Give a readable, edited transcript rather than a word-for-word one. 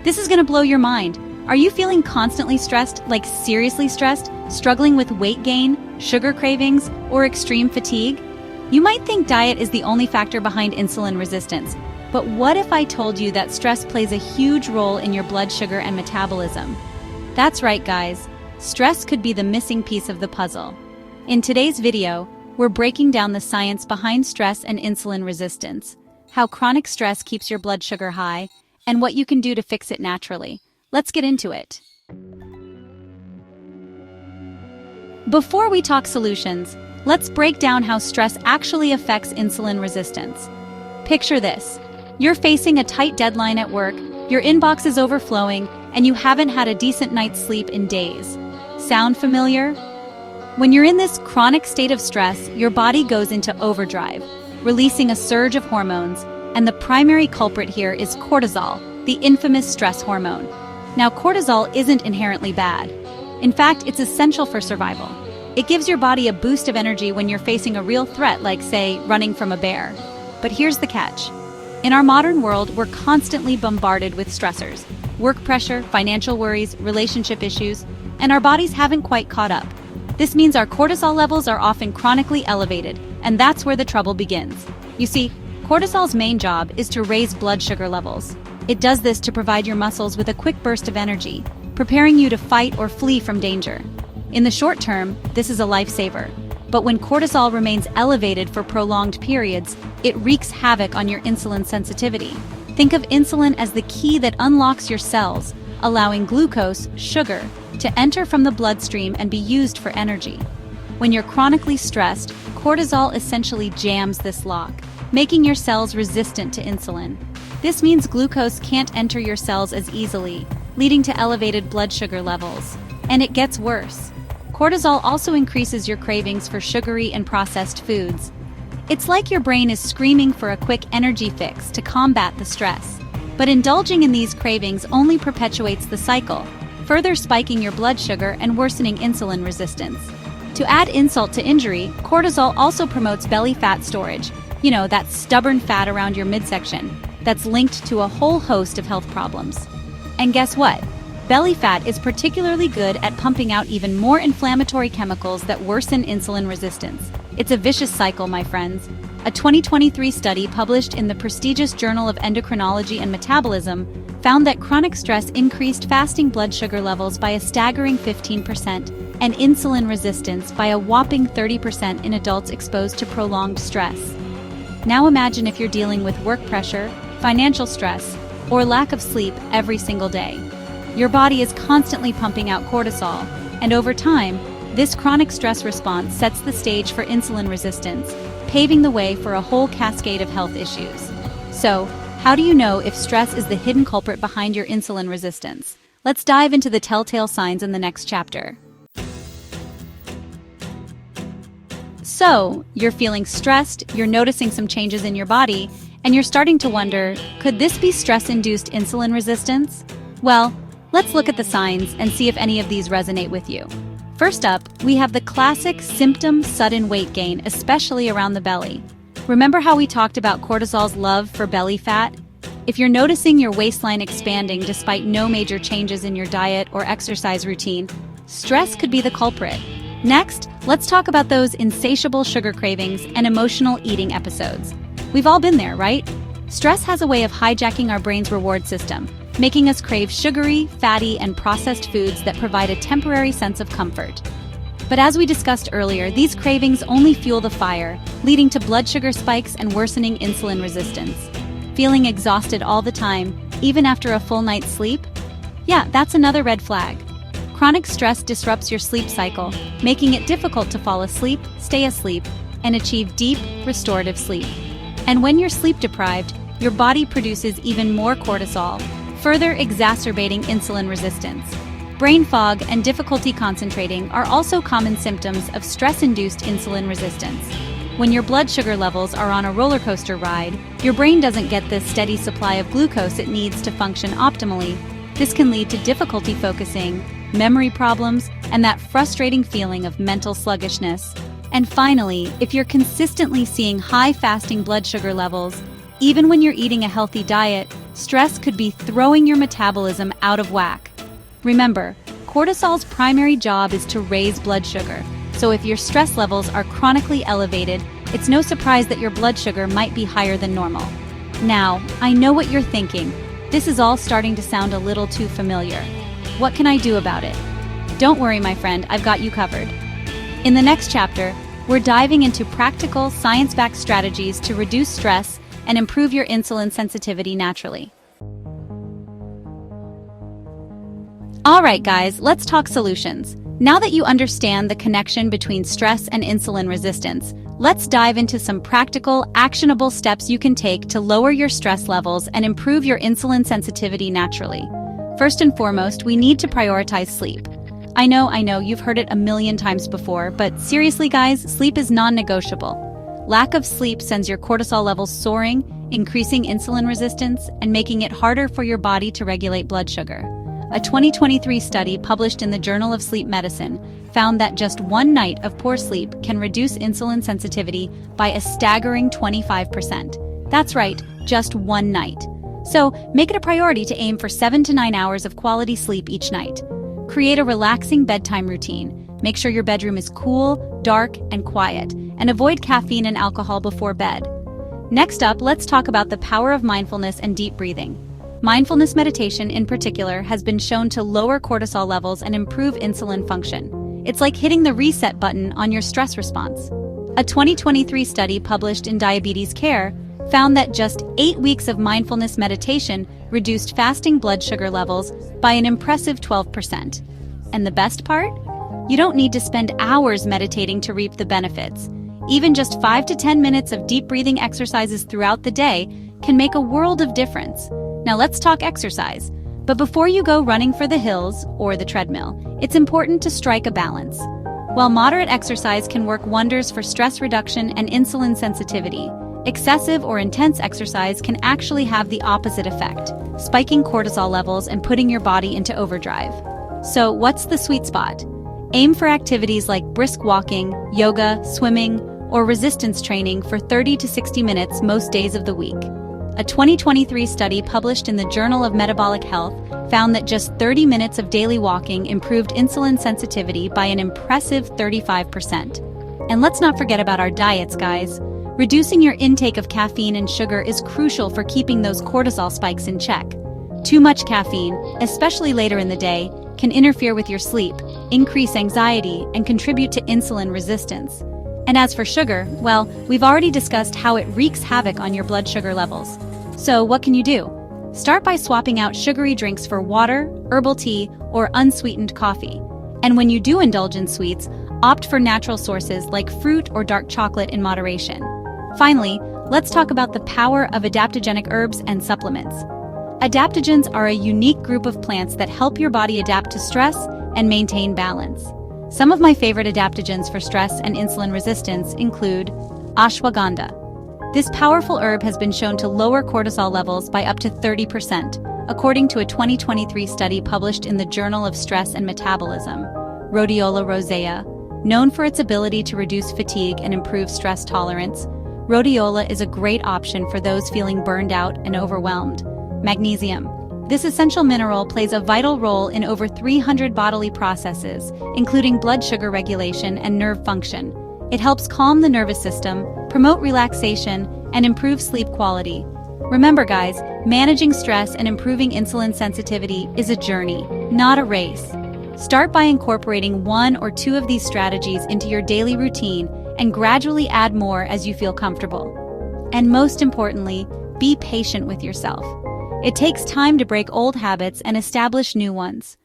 This is going to blow your mind. Are you feeling constantly stressed, like seriously stressed, struggling with weight gain, sugar cravings, or extreme fatigue? You might think diet is the only factor behind insulin resistance, but what if I told you that stress plays a huge role in your blood sugar and metabolism? That's right, guys. Stress could be the missing piece of the puzzle. In today's video, we're breaking down the science behind stress and insulin resistance, how chronic stress keeps your blood sugar high, and what you can do to fix it naturally. Let's get into it. Before we talk solutions, let's break down how stress actually affects insulin resistance. Picture this. You're facing a tight deadline at work, your inbox is overflowing, and you haven't had a decent night's sleep in days. Sound familiar? When you're in this chronic state of stress, your body goes into overdrive, releasing a surge of hormones, and the primary culprit here is cortisol, the infamous stress hormone. Now, cortisol isn't inherently bad. In fact, it's essential for survival. It gives your body a boost of energy when you're facing a real threat, like, say, running from a bear. But here's the catch. In our modern world, we're constantly bombarded with stressors. Work pressure, financial worries, relationship issues, and our bodies haven't quite caught up. This means our cortisol levels are often chronically elevated, and that's where the trouble begins. You see, cortisol's main job is to raise blood sugar levels. It does this to provide your muscles with a quick burst of energy, preparing you to fight or flee from danger. In the short term, this is a lifesaver. But when cortisol remains elevated for prolonged periods, it wreaks havoc on your insulin sensitivity. Think of insulin as the key that unlocks your cells, allowing glucose, sugar, to enter from the bloodstream and be used for energy. When you're chronically stressed, cortisol essentially jams this lock, making your cells resistant to insulin. This means glucose can't enter your cells as easily, leading to elevated blood sugar levels. And it gets worse. Cortisol also increases your cravings for sugary and processed foods. It's like your brain is screaming for a quick energy fix to combat the stress. But indulging in these cravings only perpetuates the cycle, further spiking your blood sugar and worsening insulin resistance. To add insult to injury, cortisol also promotes belly fat storage, that stubborn fat around your midsection that's linked to a whole host of health problems. And guess what? Belly fat is particularly good at pumping out even more inflammatory chemicals that worsen insulin resistance. It's a vicious cycle, my friends. A 2023 study published in the prestigious Journal of Endocrinology and Metabolism found that chronic stress increased fasting blood sugar levels by a staggering 15% and insulin resistance by a whopping 30% in adults exposed to prolonged stress. Now imagine if you're dealing with work pressure, financial stress, or lack of sleep every single day. Your body is constantly pumping out cortisol, and over time, this chronic stress response sets the stage for insulin resistance, paving the way for a whole cascade of health issues. So, how do you know if stress is the hidden culprit behind your insulin resistance? Let's dive into the telltale signs in the next chapter. So, you're feeling stressed, you're noticing some changes in your body, and you're starting to wonder, could this be stress-induced insulin resistance? Well, let's look at the signs and see if any of these resonate with you. First up, we have the classic symptom sudden weight gain, especially around the belly. Remember how we talked about cortisol's love for belly fat? If you're noticing your waistline expanding despite no major changes in your diet or exercise routine, stress could be the culprit. Next, let's talk about those insatiable sugar cravings and emotional eating episodes. We've all been there, right? Stress has a way of hijacking our brain's reward system, making us crave sugary, fatty, and processed foods that provide a temporary sense of comfort. But as we discussed earlier, these cravings only fuel the fire, leading to blood sugar spikes and worsening insulin resistance. Feeling exhausted all the time, even after a full night's sleep? Yeah, that's another red flag. Chronic stress disrupts your sleep cycle, making it difficult to fall asleep, stay asleep, and achieve deep, restorative sleep. And when you're sleep deprived, your body produces even more cortisol, further exacerbating insulin resistance. Brain fog and difficulty concentrating are also common symptoms of stress-induced insulin resistance. When your blood sugar levels are on a roller coaster ride, your brain doesn't get the steady supply of glucose it needs to function optimally. This can lead to difficulty focusing, memory problems, and that frustrating feeling of mental sluggishness. And finally, if you're consistently seeing high fasting blood sugar levels, Even when you're eating a healthy diet, stress could be throwing your metabolism out of whack. Remember, cortisol's primary job is to raise blood sugar, so if your stress levels are chronically elevated, it's no surprise that your blood sugar might be higher than normal. Now, I know what you're thinking. This is all starting to sound a little too familiar. What can I do about it? Don't worry, my friend, I've got you covered. In the next chapter, we're diving into practical, science-backed strategies to reduce stress and improve your insulin sensitivity naturally. Alright guys, let's talk solutions. Now that you understand the connection between stress and insulin resistance, let's dive into some practical, actionable steps you can take to lower your stress levels and improve your insulin sensitivity naturally. First and foremost, we need to prioritize sleep. I know, you've heard it a million times before, but seriously guys, sleep is non-negotiable. Lack of sleep sends your cortisol levels soaring, increasing insulin resistance, and making it harder for your body to regulate blood sugar. A 2023 study published in the Journal of Sleep Medicine found that just one night of poor sleep can reduce insulin sensitivity by a staggering 25%. That's right, just one night. So, make it a priority to aim for 7 to 9 hours of quality sleep each night. Create a relaxing bedtime routine. Make sure your bedroom is cool, dark, and quiet, and avoid caffeine and alcohol before bed. Next up, let's talk about the power of mindfulness and deep breathing. Mindfulness meditation, in particular, has been shown to lower cortisol levels and improve insulin function. It's like hitting the reset button on your stress response. A 2023 study published in Diabetes Care found that just 8 weeks of mindfulness meditation reduced fasting blood sugar levels by an impressive 12%. And the best part? You don't need to spend hours meditating to reap the benefits. Even just 5 to 10 minutes of deep breathing exercises throughout the day can make a world of difference. Now let's talk exercise. But before you go running for the hills or the treadmill, it's important to strike a balance. While moderate exercise can work wonders for stress reduction and insulin sensitivity, excessive or intense exercise can actually have the opposite effect, spiking cortisol levels and putting your body into overdrive. So what's the sweet spot? Aim for activities like brisk walking, yoga, swimming, or resistance training for 30 to 60 minutes most days of the week. A 2023 study published in the Journal of Metabolic Health found that just 30 minutes of daily walking improved insulin sensitivity by an impressive 35%. And let's not forget about our diets, guys. Reducing your intake of caffeine and sugar is crucial for keeping those cortisol spikes in check. Too much caffeine, especially later in the day, can interfere with your sleep, increase anxiety, and contribute to insulin resistance. And as for sugar, well, we've already discussed how it wreaks havoc on your blood sugar levels. So what can you do? Start by swapping out sugary drinks for water, herbal tea, or unsweetened coffee. And when you do indulge in sweets, opt for natural sources like fruit or dark chocolate in moderation. Finally, let's talk about the power of adaptogenic herbs and supplements. Adaptogens are a unique group of plants that help your body adapt to stress and maintain balance. Some of my favorite adaptogens for stress and insulin resistance include ashwagandha. This powerful herb has been shown to lower cortisol levels by up to 30%, according to a 2023 study published in the Journal of Stress and Metabolism. Rhodiola rosea, known for its ability to reduce fatigue and improve stress tolerance, rhodiola is a great option for those feeling burned out and overwhelmed. Magnesium. This essential mineral plays a vital role in over 300 bodily processes, including blood sugar regulation and nerve function. It helps calm the nervous system, promote relaxation, and improve sleep quality. Remember guys, managing stress and improving insulin sensitivity is a journey, not a race. Start by incorporating 1 or 2 of these strategies into your daily routine and gradually add more as you feel comfortable. And most importantly, be patient with yourself. It takes time to break old habits and establish new ones.